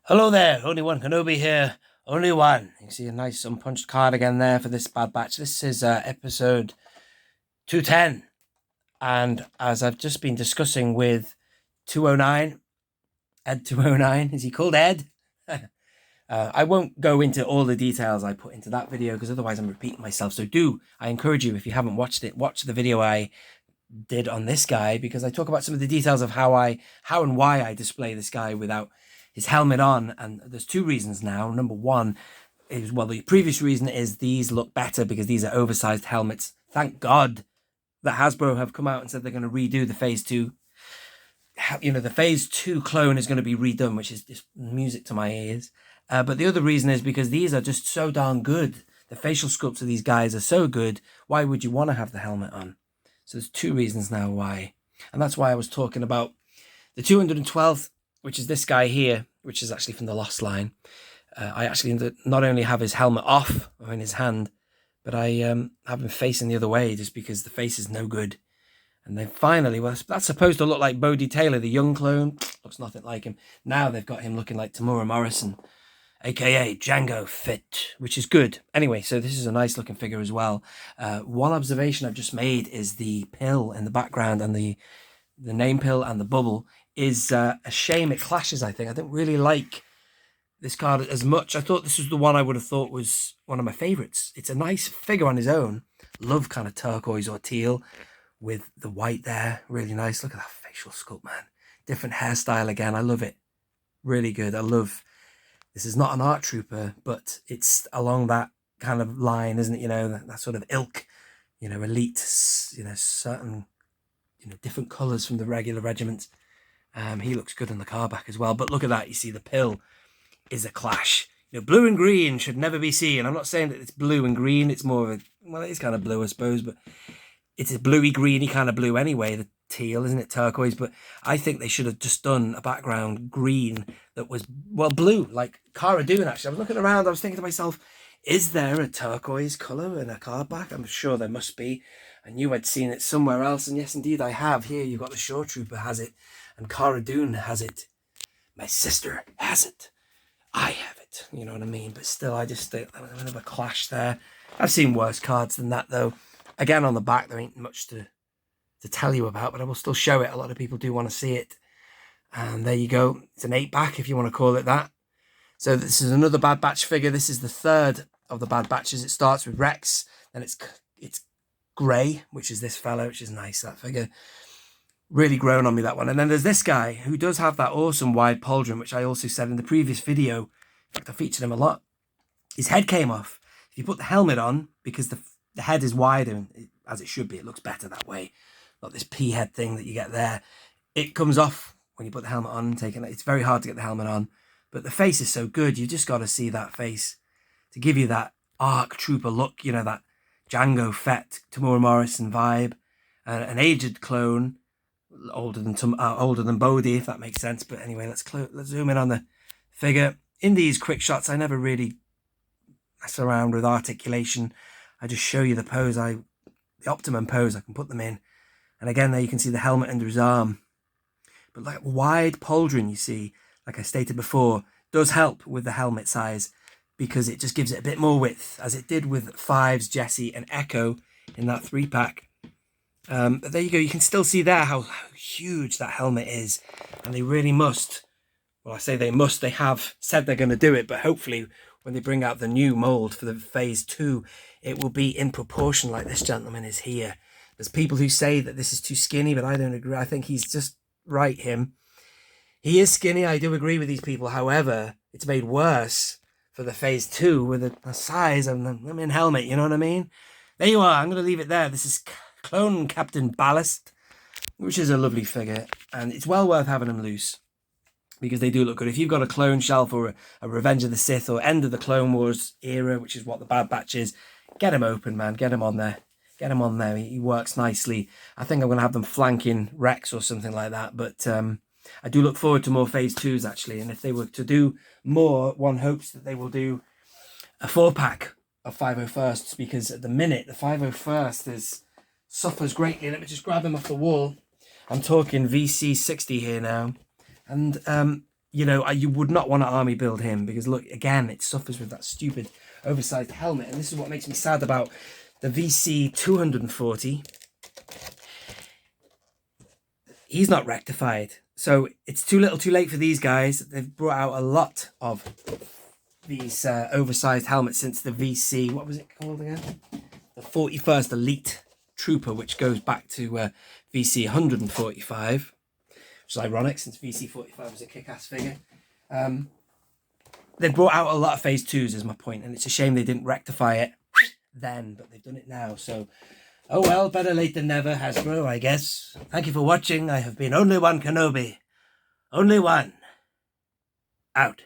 Hello there, only one Kenobi here, only one. You can see a nice unpunched card again there for this bad batch. This is episode 210, and as I've just been discussing with 209, Ed 209, is he called Ed? I won't go into all the details I put into that video because otherwise I'm repeating myself. So I encourage you, if you haven't watched it, watch the video I did on this guy, because I talk about some of the details of how and why I display this guy without his helmet on. And there's two reasons now. Number one is, well, the previous reason is these look better because these are oversized helmets. Thank God that Hasbro have come out and said they're going to redo the Phase 2. You know, the Phase 2 clone is going to be redone, which is just music to my ears. But the other reason is because these are just so darn good. The facial sculpts of these guys are so good. Why would you want to have the helmet on? So there's two reasons now why. And that's why I was talking about the 212th, which is this guy here, which is actually from the Lost line. I actually not only have his helmet off or in his hand, but I have him facing the other way just because the face is no good. And then finally, well, that's supposed to look like Bodie Taylor, the young clone. Looks nothing like him. Now they've got him looking like Tamura Morrison, aka Django Fett, which is good. Anyway, so this is a nice looking figure as well. One observation I've just made is the pill in the background, and the name pill and the bubble is a shame it clashes. I don't really like this card as much. I thought this was the one I would have thought was one of my favorites. It's a nice figure on his own. Love kind of turquoise or teal with the white there. Really nice. Look at that facial sculpt, man. Different hairstyle again. I love it. Really good. I love, this is not an art trooper, but it's along that kind of line, isn't it? You know, that sort of ilk, you know, elite, you know, certain, you know, different colours from the regular regiment. He looks good in the car back as well. But look at that. You see the pill is a clash. You know, blue and green should never be seen. I'm not saying that it's blue and green. It's more of a, well, it is kind of blue, I suppose, but it's a bluey greeny kind of blue anyway. The teal, isn't it? Turquoise. But I think they should have just done a background green that was, well, blue, like Cara Dune, actually. I was looking around. I was thinking to myself, is there a turquoise colour in a card back? I'm sure there must be. I knew I'd seen it somewhere else. And yes, indeed, I have. Here, you've got the Shore Trooper has it. And Cara Dune has it. My sister has it. I have it. You know what I mean? But still, I just think there was a bit of a clash there. I've seen worse cards than that, though. Again, on the back, there ain't much to tell you about, but I will still show it. A lot of people do want to see it. And there you go. It's an 8-back, if you want to call it that. So this is another Bad Batch figure. This is the third of the Bad Batches. It starts with Rex, then it's Grey, which is this fellow, which is nice, that figure. Really grown on me, that one. And then there's this guy who does have that awesome wide pauldron, which I also said in the previous video. In fact, I featured him a lot. His head came off. If you put the helmet on, because the head is wider, as it should be, it looks better that way. Not this pea head thing that you get there. It comes off when you put the helmet on and take it. It's very hard to get the helmet on. But the face is so good. You just got to see that face to give you that ARC Trooper look. You know, that Django Fett, Tamura Morrison vibe. An aged clone. Older than Bodhi, if that makes sense. But anyway, let's zoom in on the figure. In these quick shots, I never really mess around with articulation. I just show you the pose, the optimum pose. I can put them in, and again there you can see the helmet under his arm. But like wide pauldron, you see, like I stated before, does help with the helmet size because it just gives it a bit more width, as it did with Fives, Jesse, and Echo in that 3-pack. But there you go. You can still see there how huge that helmet is. And they really must. Well, I say they must. They have said they're going to do it. But hopefully when they bring out the new mold for the Phase 2, it will be in proportion like this gentleman is here. There's people who say that this is too skinny, but I don't agree. I think he's just right, him. He is skinny. I do agree with these people. However, it's made worse for the Phase 2 with the size of the helmet. You know what I mean? There you are. I'm going to leave it there. This is Clone Captain Ballast, which is a lovely figure, and it's well worth having them loose because they do look good. If you've got a clone shelf or a Revenge of the Sith or end of the Clone Wars era, which is what the Bad Batch is, get him open, man. Get him on there. Get him on there. He works nicely. I think I'm going to have them flanking Rex or something like that, but I do look forward to more Phase 2s, actually, and if they were to do more, one hopes that they will do a 4-pack of 501sts, because at the minute, the 501st suffers greatly. Let me just grab them off the wall. I'm talking VC60 here now. And you know, you would not want to army build him because look, again, it suffers with that stupid oversized helmet. And this is what makes me sad about the VC240. He's not rectified. So it's too little too late for these guys. They've brought out a lot of these oversized helmets since the VC, what was it called again? The 41st Elite Trooper, which goes back to VC 145, which is ironic since VC 45 was a kick-ass figure. They brought out a lot of Phase 2s is my point, and it's a shame they didn't rectify it then, but they've done it now. So, oh well, better late than never, Hasbro, I guess. Thank you for watching. I have been Only One Kenobi. Only one. Out.